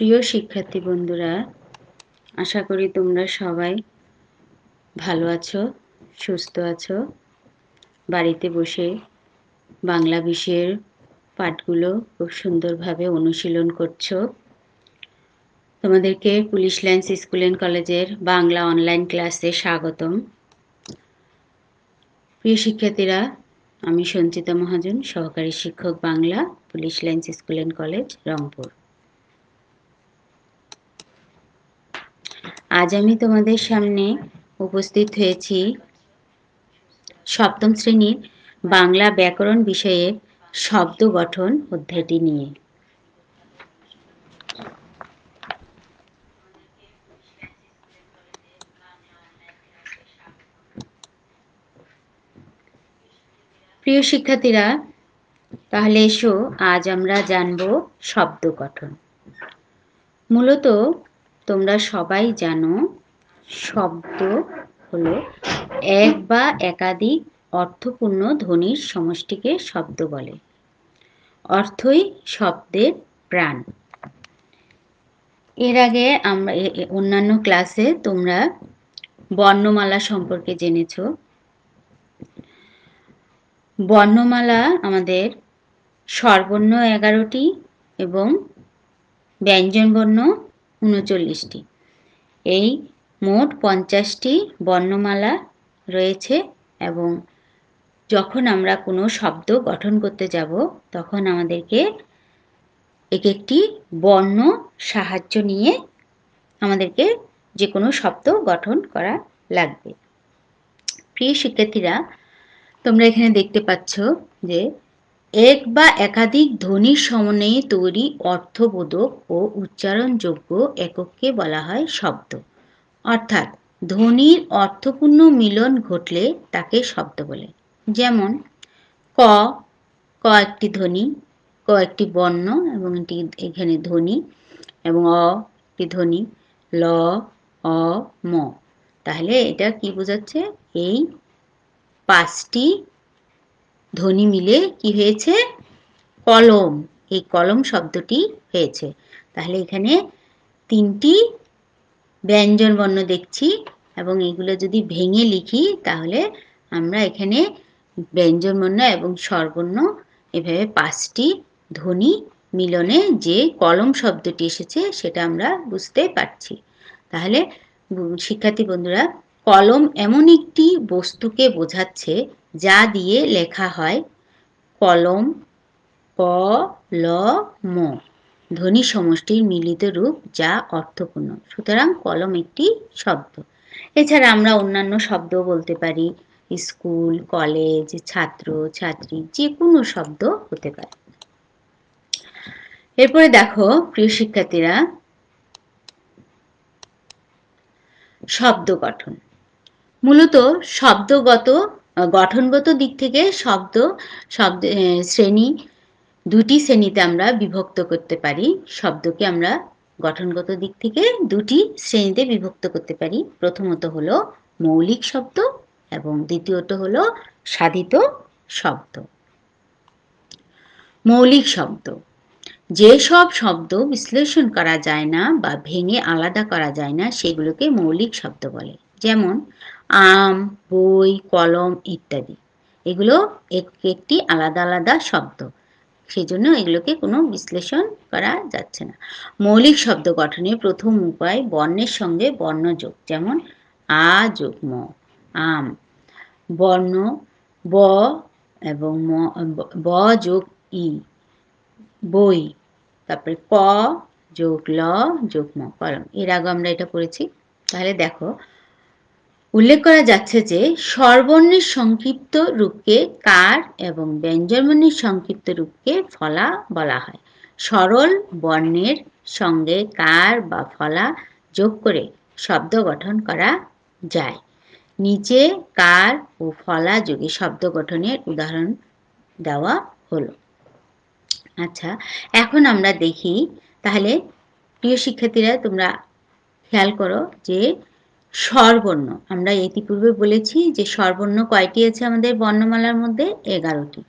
প্রিয় শিক্ষার্থী বন্ধুরা, আশা করি তোমরা সবাই ভালো আছো, সুস্থ আছো। বাড়িতে বসে বাংলা বিষয়ের পাঠগুলো খুব সুন্দরভাবে অনুশীলন করছো। তোমাদেরকে পুলিশ লাইন্স স্কুল অ্যান্ড কলেজের বাংলা অনলাইন ক্লাসে স্বাগতম। প্রিয় শিক্ষার্থীরা, আমি সঞ্চিতা মহাজন, সহকারী শিক্ষক Bangla, police lines school and college, Rangpur. আজ আমি তোমাদের সামনে উপস্থিত হয়েছি সপ্তম শ্রেণীর বাংলা ব্যাকরণ বিষয়ের শব্দ গঠন অধ্যায়টি নিয়ে। প্রিয় শিক্ষার্থীরা, তাহলে এসো আজ আমরা জানব শব্দ গঠন। মূলত তোমরা সবাই জানো, শব্দ হলো এক বা একাধিক অর্থপূর্ণ ধ্বনির সমষ্টিকে শব্দ বলে। অর্থই শব্দের প্রাণ। এর আগে আমরা অন্যান্য ক্লাসে তোমরা বর্ণমালা সম্পর্কে জেনেছ। বর্ণমালা আমাদের স্বরবর্ণ 11টি এবং ব্যঞ্জনবর্ণ 39টি। এই মোট 50টি বর্ণমালা রয়েছে এবং যখন আমরা কোনো শব্দ গঠন করতে যাব তখন আমাদেরকে এক একটি বর্ণ সাহায্য নিয়ে আমাদেরকে যে কোনো শব্দ গঠন করা লাগবে। প্রিয় শিক্ষার্থীরা, তোমরা এখানে দেখতে পাচ্ছ যে এক বা একাধিক ধ্বনির সমন্বয়ে তৈরি অর্থবোধক ও উচ্চারণযোগ্য একককে বলা হয় শব্দ। অর্থাৎ ধ্বনির অর্থপূর্ণ মিলন ঘটলে তাকে শব্দ বলে। যেমন ক, ক একটি ধ্বনি, ক একটি বর্ণ এবং এটি এখানে ধ্বনি, এবং অ একটি ধ্বনি, ল, অ, ম। তাহলে এটা কি বোঝাচ্ছে? এই 5টি ধ্বনি মিলে কি হয়েছে? কলম। এই কলম শব্দটি হয়েছে। তাহলে এখানে 3টি ব্যঞ্জন বর্ণ দেখছি এবং এগুলো যদি ভেঙে লিখি তাহলে আমরা এখানে ব্যঞ্জন বর্ণ এবং স্বরবর্ণ এভাবে 5টি ধ্বনি মিলনে যে কলম শব্দটি এসেছে সেটা আমরা বুঝতে পারছি। তাহলে শিক্ষার্থী বন্ধুরা, কলম এমন একটি বস্তুকে বোঝাচ্ছে যা দিয়ে লেখা হয় কলম, ক, ল, ম, ধ্বনি সমষ্টির মিলিত রূপ যা অর্থপূর্ণ। সুতরাং কলম একটি শব্দ। এছাড়া আমরা অন্যান্য শব্দ বলতে পারি, স্কুল, কলেজ, ছাত্র, ছাত্রী, যে কোনো শব্দ হতে পারে। এরপরে দেখো প্রিয় শিক্ষার্থীরা, শব্দ গঠন। মূলত গঠনগত দিক থেকে শব্দ শ্রেণী 2টি শ্রেণীতে আমরা বিভক্ত করতে পারি। শব্দকে আমরা গঠনগত দিক থেকে 2টি শ্রেণীতে বিভক্ত করতে পারি। প্রথমত হলো মৌলিক শব্দ এবং দ্বিতীয়ত হলো সাধিত শব্দ। মৌলিক শব্দ, যেসব শব্দ বিশ্লেষণ করা যায় না বা ভেঙে আলাদা করা যায় না সেগুলোকে মৌলিক শব্দ বলে। যেমন আম, বই, কলম ইত্যাদি। এগুলো একটি আলাদা আলাদা শব্দ, সেজন্য এগুলোকে কোনো বিশ্লেষণ করা যাচ্ছে না। মৌলিক শব্দ গঠনের প্রথম উপায় বর্ণের সঙ্গে বর্ণ যোগ। যেমন আ যোগ ম, আম। বর্ণ ব এবং ব যোগ ই, বই। তারপরে ক যোগ ল যোগ ম, কলম। এর আগে আমরা এটা পড়েছি। তাহলে দেখো, উল্লেখ করা যাচ্ছে যে স্বরবর্ণের সংক্ষিপ্ত রূপকে কার এবং ব্যঞ্জনবর্ণের সংক্ষিপ্ত রূপকে ফলা বলা হয়। সরল বর্ণের সঙ্গে কার বা ফলা যোগ করে শব্দ গঠন করা যায়। নিচে কার ও ফলা যোগে শব্দ গঠনের উদাহরণ দেওয়া হলো। আচ্ছা, এখন আমরা দেখি। তাহলে প্রিয় শিক্ষার্থীরা, তোমরা খেয়াল করো যে স্বরবর্ণ, আমরা ইতিপূর্বে বলেছি যে স্বরবর্ণ কয়টি আছে আমাদের বর্ণমালার মধ্যে? 11টি।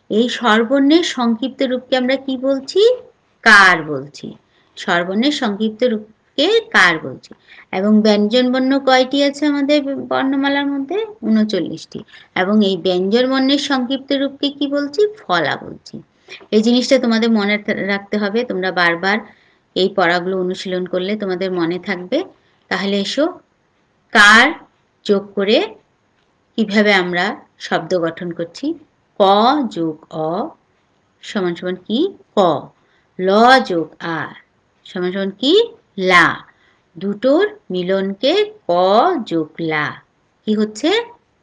এই স্বরবর্ণের সংক্ষিপ্ত রূপকে আমরা কি বলছি? কার বলছি। স্বরবর্ণের সংক্ষিপ্ত রূপকে কার বলছি। এবং ব্যঞ্জন বর্ণ কয়টি আছে আমাদের বর্ণমালার মধ্যে? ৩৯টি। এবং এই ব্যঞ্জন বর্ণের সংক্ষিপ্ত রূপকে কি বলছি? ফলা বলছি। এই জিনিসটা তোমাদের মনে রাখতে হবে। তোমরা বারবার এই পড়াগুলো অনুশীলন করলে তোমাদের মনে থাকবে। তাহলে এসো, কার যোগ করে কিভাবে আমরা শব্দ গঠন করছি। ক যোগ অ সমান সমান কি? ক। ল যোগ আ সমান সমান কি? লা। দুটোর মিলনকে ক যোগ লা কি হচ্ছে?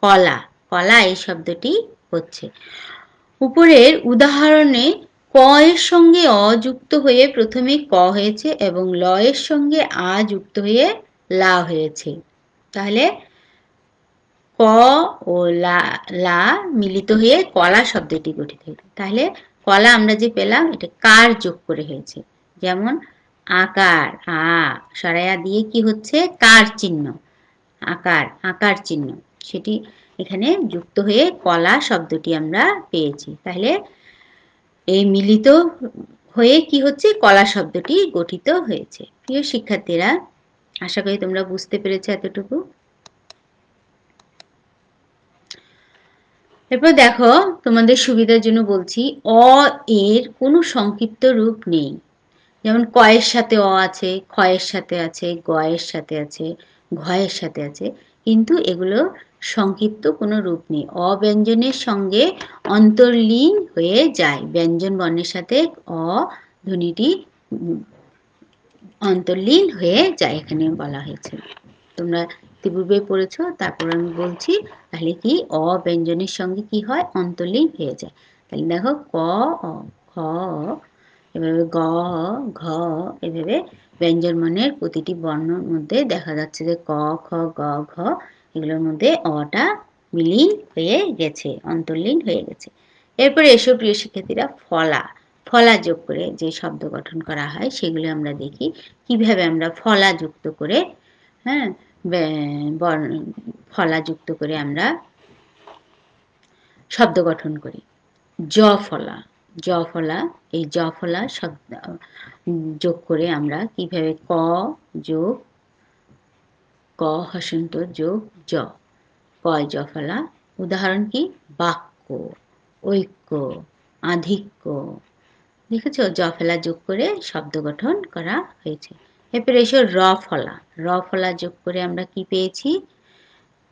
কলা। কলা এই শব্দটি হচ্ছে। উপরের উদাহরণে ক এর সঙ্গে অ যুক্ত হয়ে প্রথমে ক হয়েছে এবং ল এর সঙ্গে আ যুক্ত হয়ে লা হয়েছে। তাহলে ক ও লা মিলিত হয়ে কলা শব্দটি গঠিত হয়েছে। তাহলে কলা আমরা যে পেলাম এটা কার যোগ করে হয়েছে। যেমন আকার, সরায়া দিয়ে কি হচ্ছে? কার চিহ্ন, আকার চিহ্ন, সেটি এখানে যুক্ত হয়ে কলা শব্দটি আমরা পেয়েছি। তাহলে এই মিলিত হয়ে কি হচ্ছে? কলা শব্দটি গঠিত হয়েছে। প্রিয় শিক্ষার্থীরা, আশা করি তোমরা বুঝতে পেরেছো এতটুকু। এরপর দেখো, তোমাদের সুবিধার জন্য বলছি, অ এর কোনো সংক্ষিপ্ত রূপ নেই। যেমন ক এর সাথে অ আছে, খ এর সাথে আছে, গ এর সাথে আছে, ঘ এর সাথে আছে, কিন্তু এগুলো সংক্ষিপ্ত কোনো রূপ নেই। অ ব্যঞ্জনের সঙ্গে অন্তর্লীন হয়ে যায়। ব্যঞ্জন বর্ণের সাথে অ ধ্বনিটি অন্তর্লীন হয়ে যায়, এখানে বলা হয়েছে। তোমরা ইতিপূর্বে পড়েছো, তারপর আমি বলছি। তাহলে কি? অ ব্যঞ্জনের সঙ্গে কি হয়? অন্তর্লীন হয়ে যায়। তাহলে দেখো, ক অ, খ, এভাবে গ ঘ, এভাবে ব্যঞ্জন বর্ণের প্রতিটি বর্ণের মধ্যে দেখা যাচ্ছে যে ক খ গ ঘ এগুলোর মধ্যে অটা মিলিন হয়ে গেছে, অন্তর্লীন হয়ে গেছে। এরপরে এসো প্রিয় শিক্ষার্থীরা, ফলা। ফলা যোগ করে যে শব্দ গঠন করা হয় সেগুলো আমরা দেখি কিভাবে আমরা ফলা যুক্ত করে, ফলা যুক্ত করে আমরা শব্দ গঠন করি। জ ফলা, জ ফলা, এই জ ফলা শব্দ যোগ করে আমরা কিভাবে ক যোগ ক হসন্ত যোগ জ, কয় জ ফলা। উদাহরণ কি? বাক্য, ঐক্য, আধিক্য। দেখেছ, জ ফলা যোগ করে শব্দ গঠন করা হয়েছে। এরপরে এসো র ফলা। র ফলা যোগ করে আমরা কি পেয়েছি?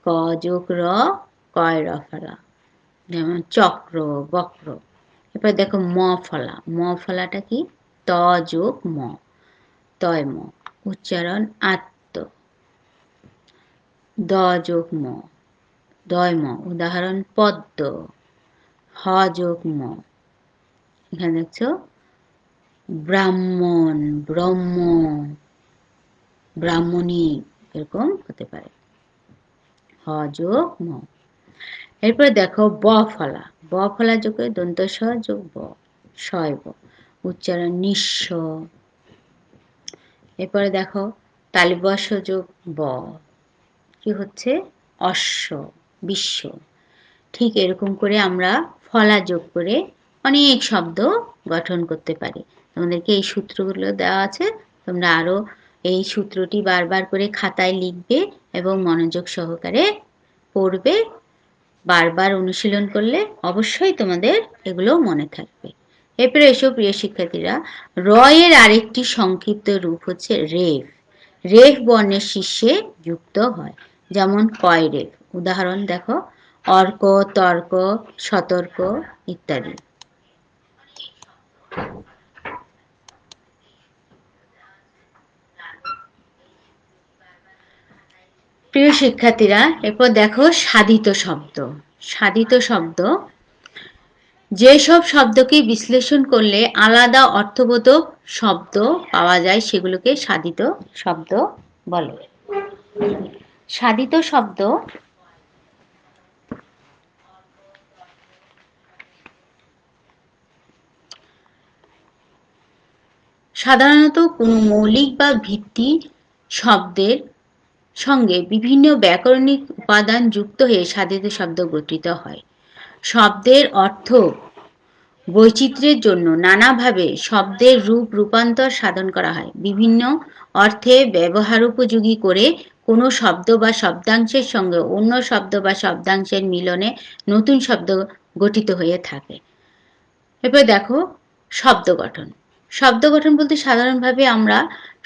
ক যোগ র, কয় র ফলা। যেমন চক্র, বক্র। এরপর দেখো ম ফলা। ম ফলাটা কি? ত যোগ ম, তয় ম। উচ্চারণ আত্ম। দ যোগ ম, দয় ম। উদাহরণ পদ্ম। হ যোগ ম, এখানে দেখছো ব্রাহ্মণ, ব্রহ্ম, ব্রাহ্মণী, এরকম হতে পারে। হ যোগ ম। এরপরে দেখো ব ফলা। ব ফলা যোগ করে দন্ত স যোগ ব, শয় ব। উচ্চারণ নিঃস্ব। এরপরে দেখো তালিবর্ষ যোগ ব, কি হচ্ছে? অশ্ব, বিশ্ব। ঠিক এরকম করে আমরা ফলা যোগ করে অনেক শব্দ গঠন করতে পারি। তোমাদেরকে এই সূত্রগুলো দেওয়া আছে, তোমরা আরো এই সূত্রটি বারবার করে খাতায় লিখবে এবং মনোযোগ সহকারে পড়বে। বারবার অনুশীলন করলে অবশ্যই তোমাদের এগুলো মনে থাকবে। এরপরে এসো প্রিয় শিক্ষার্থীরা, র এর আরেকটি সংক্ষিপ্ত রূপ হচ্ছে রেফ। রেফ বর্ণের শীর্ষে যুক্ত হয়। যেমন কয় রেফ। উদাহরণ দেখো, অর্ক, তর্ক, সতর্ক ইত্যাদি। প্রিয় শিক্ষার্থীরা, এরপর দেখো সাধিত শব্দ। সাধিত শব্দ, যেসব শব্দকে বিশ্লেষণ করলে আলাদা অর্থবোধক শব্দ পাওয়া যায় সেগুলোকে সাধিত শব্দ বলে। সাধিত শব্দ সাধারণত কোনো মৌলিক বা ভিত্তি শব্দের সঙ্গে বিভিন্ন ব্যাকরণিক উপাদান যুক্ত হয়ে সাধিত শব্দ গঠিত হয়। শব্দের অর্থ বৈচিত্র্যের জন্য নানাভাবে শব্দের রূপ রূপান্তর সাধন করা হয়। বিভিন্ন অর্থে ব্যবহারোপযোগী করে কোনো শব্দ বা শব্দাংশের সঙ্গে অন্য শব্দ বা শব্দাংশের মিলনে নতুন শব্দ গঠিত হয়ে থাকে। এরপর দেখো শব্দ গঠন। শব্দ গঠন বলতে সাধারণভাবে আমরা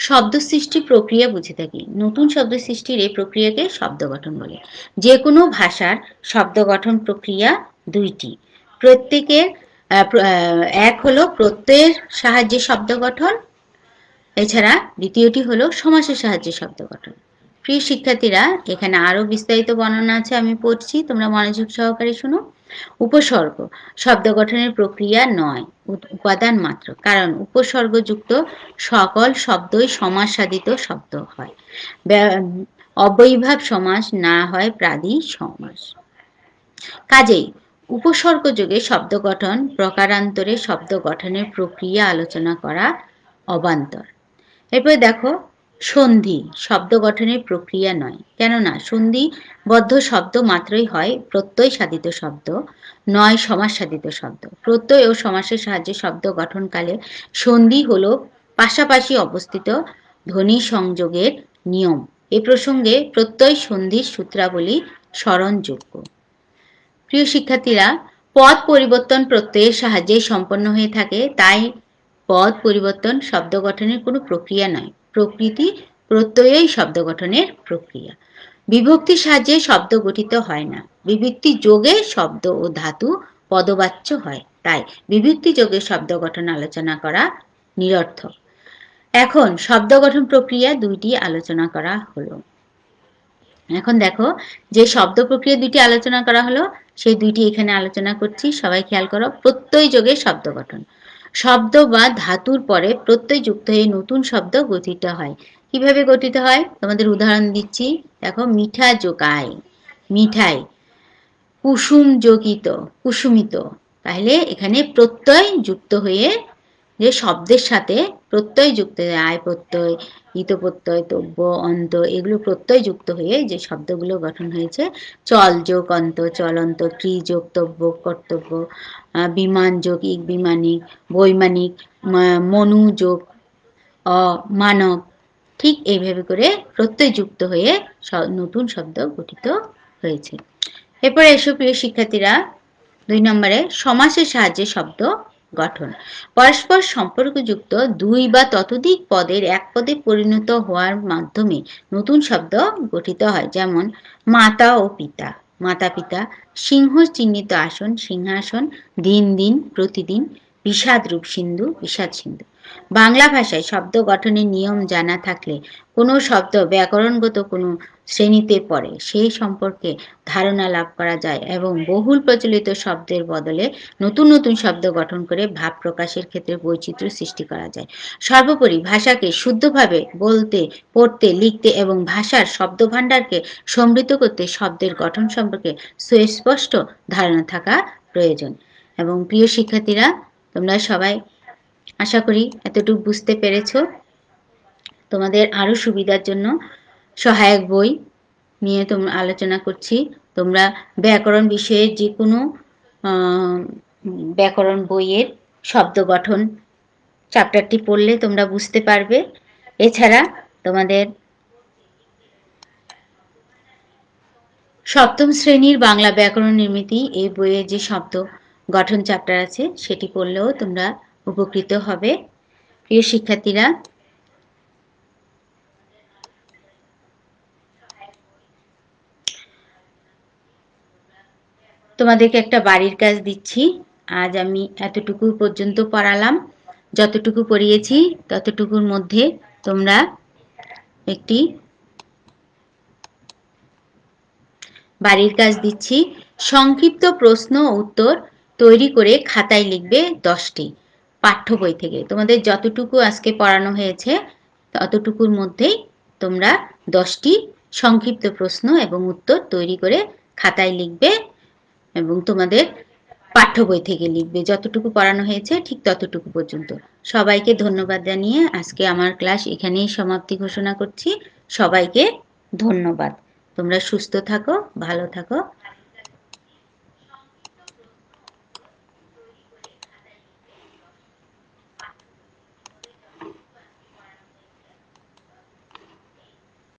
শব্দ সৃষ্টি প্রক্রিয়া বুঝে থাকি। নতুন শব্দ সৃষ্টির এই প্রক্রিয়াকে শব্দ গঠন বলে। যে কোনো ভাষার শব্দ গঠন প্রক্রিয়া দুইটি। প্রত্যেকের এক হলো প্রত্যয়ের সাহায্যে শব্দ গঠন, এছাড়া দ্বিতীয়টি হলো সমাসের সাহায্যে শব্দ গঠন। প্রিয় শিক্ষার্থীরা, এখানে আরো বিস্তারিত বর্ণনা আছে, আমি পড়ছি, তোমরা মনোযোগ সহকারে শোনো। উপসর্গ শব্দ গঠনের প্রক্রিয়া নয়, উপাদান মাত্র। কারণ উপসর্গযুক্ত সকল শব্দই সমাস সাধিত শব্দ হয়, অব্যয়ীভাব সমাস না হয় প্রাদি সমাস। কাজেই উপসর্গযোগে শব্দ গঠন প্রকারান্তরে শব্দ গঠনের প্রক্রিয়া আলোচনা করা অবান্তর। এরপরে দেখো সন্ধি শব্দ গঠনের প্রক্রিয়া নয়, কেননা সন্ধিবদ্ধ শব্দ মাত্রই হয় প্রত্যয় সাধিত শব্দ, নয় সমাস সাধিত শব্দ। প্রত্যয় ও সমাসের সাহায্যে শব্দ গঠনকালে সন্ধি হলো পাশাপাশি অবস্থিত ধ্বনি সংযোগের নিয়ম। এ প্রসঙ্গে প্রত্যয় সন্ধির সূত্রাবলী স্মরণযোগ্য। প্রিয় শিক্ষার্থীরা, পদ পরিবর্তন প্রত্যয়ের সাহায্যে সম্পন্ন হয়ে থাকে, তাই পদ পরিবর্তন শব্দ গঠনের কোনো প্রক্রিয়া নয়। প্রকৃতি প্রত্যয়েই শব্দ গঠনের প্রক্রিয়া। বিভক্তির সাহায্যে শব্দ গঠিত হয় না, বিভক্তি যোগে শব্দ ও ধাতু পদবাচ্য হয়, তাই বিভক্তি যোগে শব্দ গঠন আলোচনা করা নিরর্থক। এখন শব্দ গঠন প্রক্রিয়া দুইটি আলোচনা করা হলো। এখন দেখো যে শব্দ প্রক্রিয়া দুইটি আলোচনা করা হলো, সেই দুইটি এখানে আলোচনা করছি, সবাই খেয়াল করো। প্রত্যয় যোগে শব্দ গঠন। শব্দ বা ধাতুর পরে প্রত্যয় যুক্ত হয়ে নতুন শব্দ গঠিত হয়। কিভাবে গঠিত হয় তোমাদের উদাহরণ দিচ্ছি, দেখো মিঠা যোগায়, মিঠাই, কুসুম যোগিত, কুসুমিত। তাহলে এখানে প্রত্যয় যুক্ত হয়ে যে শব্দের সাথে প্রত্যয় যুক্ত হয়ে আয় প্রত্যয়, ইত প্রত্যয়, তব্য, অন্ত, এগুলো প্রত্যয় যুক্ত হয়ে যে শব্দগুলো গঠন হয়েছে, চল যোগ অন্ত, চলন্ত, ক্রি যোগ তব্য, কর্তব্য, বিমান যোগ ইক, বিমানিক, বৈমানিক, মনু যোগ মানব, ঠিক এইভাবে করে প্রত্যয় যুক্ত হয়ে নতুন শব্দ গঠিত হয়েছে। এরপরে এসো প্রিয় শিক্ষার্থীরা, 2 নম্বরে সমাসের সাহায্যে শব্দ গঠন। পরস্পর সম্পর্কযুক্ত দুই বা ততোধিক পদের এক পদে পরিণত হওয়ার মাধ্যমে নতুন শব্দ গঠিত হয়। যেমন মাতা ও পিতা, মাতা পিতা, সিংহ চিহ্নিত আসন, সিংহাসন, দিন দিন, প্রতিদিন, বিষাদ রূপ সিন্ধু, বিষাদ সিন্ধু। বাংলা ভাষায় শব্দ গঠনের নিয়ম জানা থাকলে কোনো শব্দ ব্যাকরণগত কোনো শ্রেণীতে পড়ে সেই সম্পর্কে ধারণা লাভ করা যায় এবং বহুল প্রচলিত শব্দের বদলে নতুন নতুন শব্দ গঠন করে ভাব প্রকাশের ক্ষেত্রে বৈচিত্র্য সৃষ্টি করা যায়। সর্বোপরি ভাষাকে শুদ্ধভাবে বলতে, পড়তে, লিখতে এবং ভাষার শব্দভাণ্ডারকে সমৃদ্ধ করতে শব্দের গঠন সম্পর্কে সুস্পষ্ট ধারণা থাকা প্রয়োজন। এবং প্রিয় শিক্ষার্থীরা, তোমরা সবাই আশা করি এতটুকু বুঝতে পেরেছ। তোমাদের আরো সুবিধার জন্য সহায়ক বই নিয়ে তোমরা আলোচনা করছি। তোমরা ব্যাকরণ বিষয়ের যে কোনো ব্যাকরণ বইয়ের শব্দ গঠন চ্যাপ্টারটি পড়লে তোমরা বুঝতে পারবে। এছাড়া তোমাদের সপ্তম শ্রেণীর বাংলা ব্যাকরণ নির্মিতি এই বইয়ে যে শব্দ গঠন চ্যাপ্টার আছে সেটি পড়লেও তোমরা উপকৃত হবে। প্রিয় শিক্ষার্থীরা, তোমাদেরকে একটা বাড়ির কাজ দিচ্ছি। আজ আমি এতটুকু পর্যন্ত পড়ালাম, যতটুকু পড়িয়েছি ততটুকুর মধ্যে তোমরা একটি বাড়ির কাজ দিচ্ছি। সংক্ষিপ্ত প্রশ্ন ও উত্তর তৈরি করে খাতায় লিখবে 10টি, পাঠ্য বই থেকে। তোমাদের যতটুকু আজকে পড়ানো হয়েছে ততটুকুর মধ্যেই তোমরা 10টি সংক্ষিপ্ত প্রশ্ন এবং উত্তর তৈরি করে খাতায় লিখবে এবং তোমাদের পাঠ্য বই থেকে লিখবে। যতটুকু পড়ানো হয়েছে ঠিক ততটুকু পর্যন্ত। সবাইকে ধন্যবাদ জানিয়ে আজকে আমার ক্লাস এখানেই সমাপ্তি ঘোষণা করছি। সবাইকে ধন্যবাদ। তোমরা সুস্থ থাকো, ভালো থাকো।